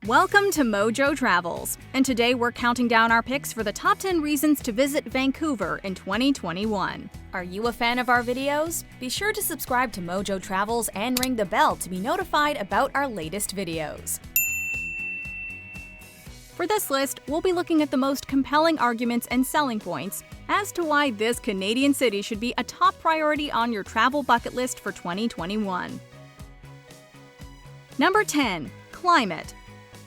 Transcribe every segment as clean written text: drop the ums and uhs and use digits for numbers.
Welcome to Mojo Travels, and today we're counting down our picks for the top 10 reasons to visit Vancouver in 2021. Are you a fan of our videos? Be sure to subscribe to Mojo Travels and ring the bell to be notified about our latest videos. For this list, we'll be looking at the most compelling arguments and selling points as to why this Canadian city should be a top priority on your travel bucket list for 2021. Number 10. Climate.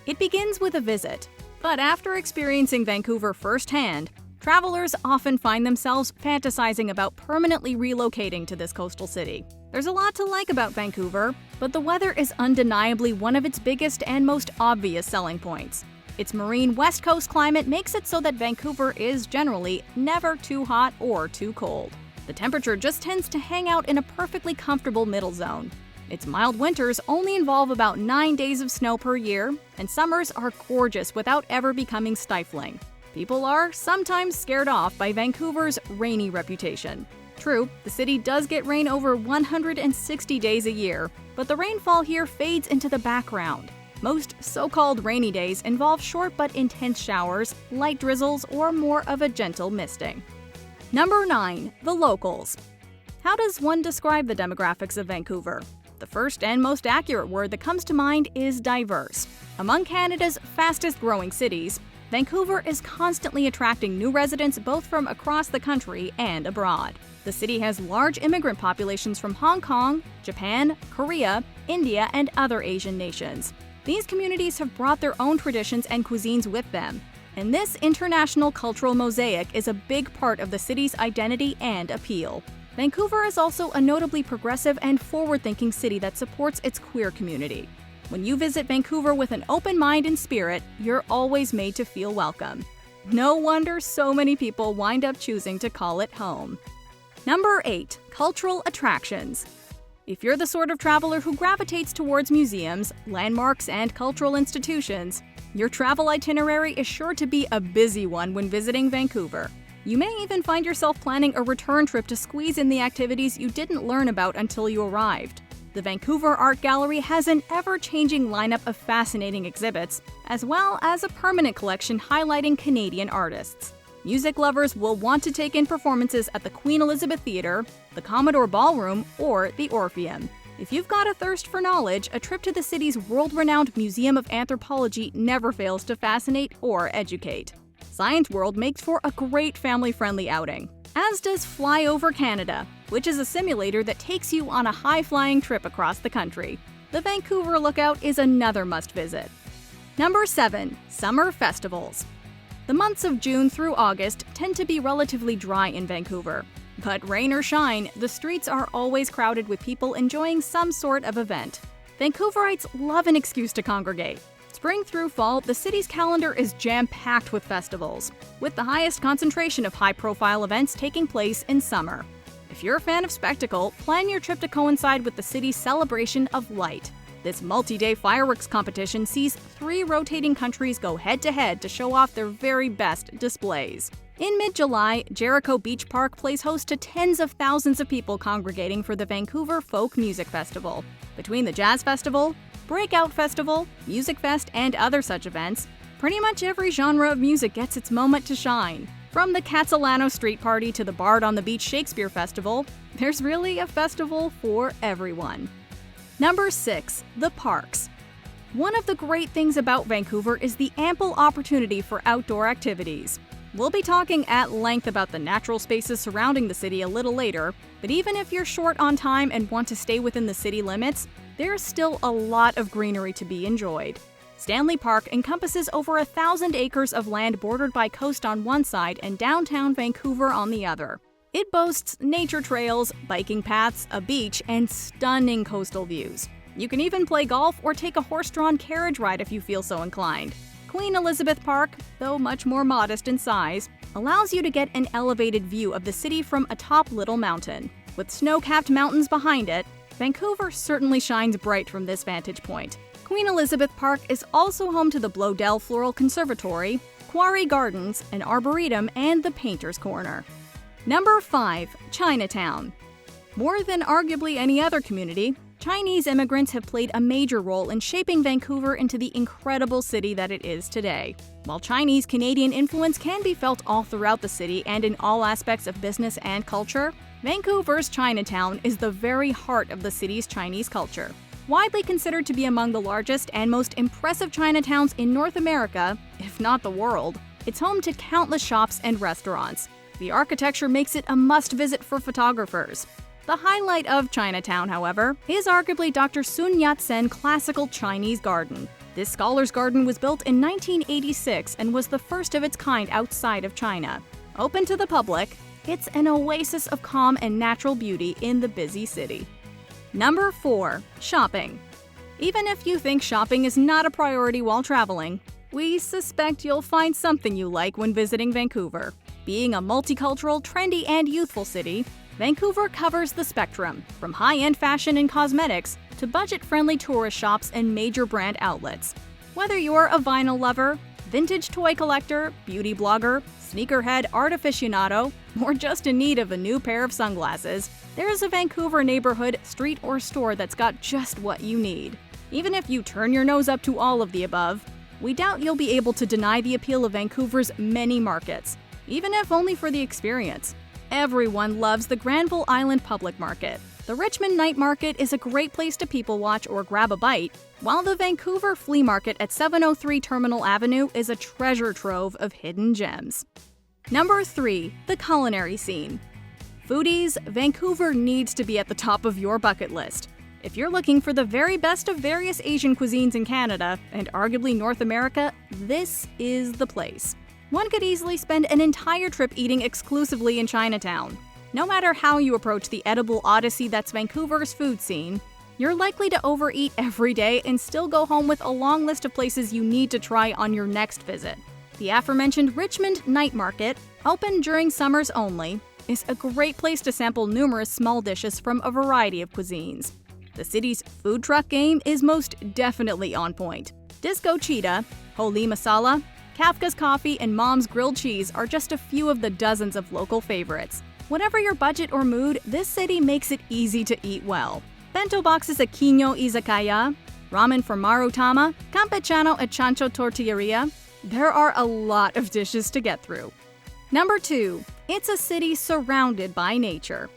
It begins with a visit, but after experiencing Vancouver firsthand, travelers often find themselves fantasizing about permanently relocating to this coastal city. There's a lot to like about Vancouver, but the weather is undeniably one of its biggest and most obvious selling points. Its marine West Coast climate makes it so that Vancouver is generally never too hot or too cold. The temperature just tends to hang out in a perfectly comfortable middle zone. Its mild winters only involve about 9 days of snow per year, and summers are gorgeous without ever becoming stifling. People are sometimes scared off by Vancouver's rainy reputation. True, the city does get rain over 160 days a year, but the rainfall here fades into the background. Most so-called rainy days involve short but intense showers, light drizzles, or more of a gentle misting. Number 9. The locals. How does one describe the demographics of Vancouver? The first and most accurate word that comes to mind is diverse. Among Canada's fastest-growing cities, Vancouver is constantly attracting new residents both from across the country and abroad. The city has large immigrant populations from Hong Kong, Japan, Korea, India, and other Asian nations. These communities have brought their own traditions and cuisines with them, and this international cultural mosaic is a big part of the city's identity and appeal. Vancouver is also a notably progressive and forward-thinking city that supports its queer community. When you visit Vancouver with an open mind and spirit, you're always made to feel welcome. No wonder so many people wind up choosing to call it home. Number 8. Cultural attractions. If you're the sort of traveler who gravitates towards museums, landmarks, and cultural institutions, your travel itinerary is sure to be a busy one when visiting Vancouver. You may even find yourself planning a return trip to squeeze in the activities you didn't learn about until you arrived. The Vancouver Art Gallery has an ever-changing lineup of fascinating exhibits, as well as a permanent collection highlighting Canadian artists. Music lovers will want to take in performances at the Queen Elizabeth Theatre, the Commodore Ballroom, or the Orpheum. If you've got a thirst for knowledge, a trip to the city's world-renowned Museum of Anthropology never fails to fascinate or educate. Science World makes for a great family-friendly outing, as does Fly Over Canada, which is a simulator that takes you on a high-flying trip across the country. The Vancouver Lookout is another must-visit. Number 7. Summer festivals. The months of June through August tend to be relatively dry in Vancouver. But rain or shine, the streets are always crowded with people enjoying some sort of event. Vancouverites love an excuse to congregate. Spring through fall, the city's calendar is jam-packed with festivals, with the highest concentration of high-profile events taking place in summer. If you're a fan of spectacle, plan your trip to coincide with the city's celebration of light. This multi-day fireworks competition sees 3 rotating countries go head-to-head to show off their very best displays. In mid-July, Jericho Beach Park plays host to tens of thousands of people congregating for the Vancouver Folk Music Festival. Between the Jazz Festival, Breakout Festival, Music Fest, and other such events, pretty much every genre of music gets its moment to shine. From the Catalano Street Party to the Bard on the Beach Shakespeare Festival, there's really a festival for everyone. Number 6. The parks. One of the great things about Vancouver is the ample opportunity for outdoor activities. We'll be talking at length about the natural spaces surrounding the city a little later, but even if you're short on time and want to stay within the city limits, there's still a lot of greenery to be enjoyed. Stanley Park encompasses over 1,000 acres of land bordered by coast on one side and downtown Vancouver on the other. It boasts nature trails, biking paths, a beach, and stunning coastal views. You can even play golf or take a horse-drawn carriage ride if you feel so inclined. Queen Elizabeth Park, though much more modest in size, allows you to get an elevated view of the city from atop Little Mountain. With snow-capped mountains behind it, Vancouver certainly shines bright from this vantage point. Queen Elizabeth Park is also home to the Bloedel Floral Conservatory, Quarry Gardens, an arboretum, and the Painter's Corner. Number 5. Chinatown. More than arguably any other community, Chinese immigrants have played a major role in shaping Vancouver into the incredible city that it is today. While Chinese-Canadian influence can be felt all throughout the city and in all aspects of business and culture, Vancouver's Chinatown is the very heart of the city's Chinese culture. Widely considered to be among the largest and most impressive Chinatowns in North America, if not the world, it's home to countless shops and restaurants. The architecture makes it a must-visit for photographers. The highlight of Chinatown, however, is arguably Dr. Sun Yat-sen Classical Chinese Garden. This scholar's garden was built in 1986 and was the first of its kind outside of China. Open to the public, it's an oasis of calm and natural beauty in the busy city. Number 4. Shopping. Even if you think shopping is not a priority while traveling, we suspect you'll find something you like when visiting Vancouver. Being a multicultural, trendy, and youthful city, Vancouver covers the spectrum, from high-end fashion and cosmetics to budget-friendly tourist shops and major brand outlets. Whether you're a vinyl lover, vintage toy collector, beauty blogger, sneakerhead, art aficionado, or just in need of a new pair of sunglasses, there's a Vancouver neighborhood, street, or store that's got just what you need. Even if you turn your nose up to all of the above, we doubt you'll be able to deny the appeal of Vancouver's many markets, even if only for the experience. Everyone loves the Granville Island Public Market. The Richmond Night Market is a great place to people watch or grab a bite, while the Vancouver Flea Market at 703 Terminal Avenue is a treasure trove of hidden gems. Number 3. The culinary scene. Foodies, Vancouver needs to be at the top of your bucket list. If you're looking for the very best of various Asian cuisines in Canada, and arguably North America, this is the place. One could easily spend an entire trip eating exclusively in Chinatown. No matter how you approach the edible odyssey that's Vancouver's food scene, you're likely to overeat every day and still go home with a long list of places you need to try on your next visit. The aforementioned Richmond Night Market, open during summers only, is a great place to sample numerous small dishes from a variety of cuisines. The city's food truck game is most definitely on point. Disco Cheetah, Holy Masala, Kafka's Coffee, and Mom's Grilled Cheese are just a few of the dozens of local favorites. Whatever your budget or mood, this city makes it easy to eat well. Bento boxes at Kinyo Izakaya, ramen from Marutama, campechano at Chancho Tortilleria. There are a lot of dishes to get through. Number 2. It's a city surrounded by nature.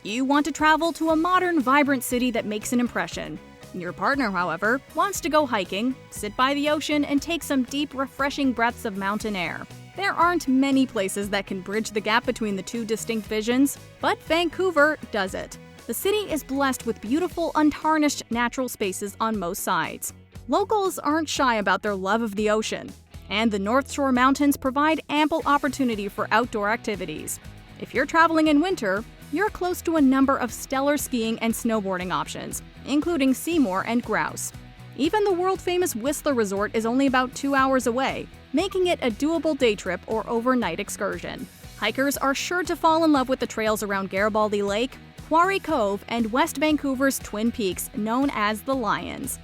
You want to travel to a modern, vibrant city that makes an impression. Your partner, however, wants to go hiking, sit by the ocean, and take some deep, refreshing breaths of mountain air. There aren't many places that can bridge the gap between the two distinct visions, but Vancouver does it. The city is blessed with beautiful, untarnished natural spaces on most sides. Locals aren't shy about their love of the ocean, and the North Shore Mountains provide ample opportunity for outdoor activities. If you're traveling in winter, you're close to a number of stellar skiing and snowboarding options, including Seymour and Grouse. Even the world-famous Whistler Resort is only about 2 hours away, making it a doable day trip or overnight excursion. Hikers are sure to fall in love with the trails around Garibaldi Lake, Quarry Cove, and West Vancouver's Twin Peaks, known as the Lions.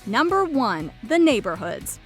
Number 1. The neighborhoods.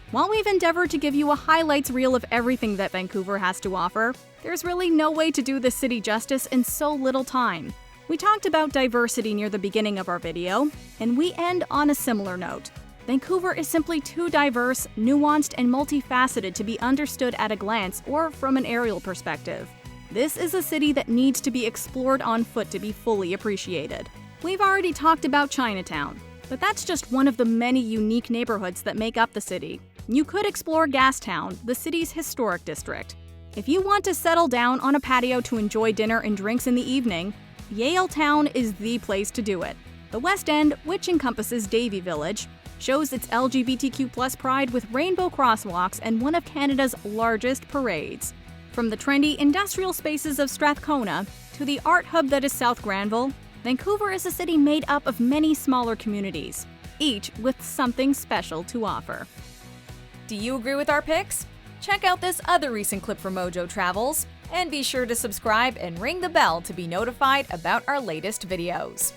While we've endeavored to give you a highlights reel of everything that Vancouver has to offer, there's really no way to do this city justice in so little time. We talked about diversity near the beginning of our video, and we end on a similar note. Vancouver is simply too diverse, nuanced, and multifaceted to be understood at a glance or from an aerial perspective. This is a city that needs to be explored on foot to be fully appreciated. We've already talked about Chinatown, but that's just one of the many unique neighborhoods that make up the city. You could explore Gastown, the city's historic district. If you want to settle down on a patio to enjoy dinner and drinks in the evening, Yaletown is the place to do it. The West End, which encompasses Davie Village, shows its LGBTQ+ pride with rainbow crosswalks and one of Canada's largest parades. From the trendy industrial spaces of Strathcona to the art hub that is South Granville, Vancouver is a city made up of many smaller communities, each with something special to offer. Do you agree with our picks? Check out this other recent clip from Mojo Travels, and be sure to subscribe and ring the bell to be notified about our latest videos.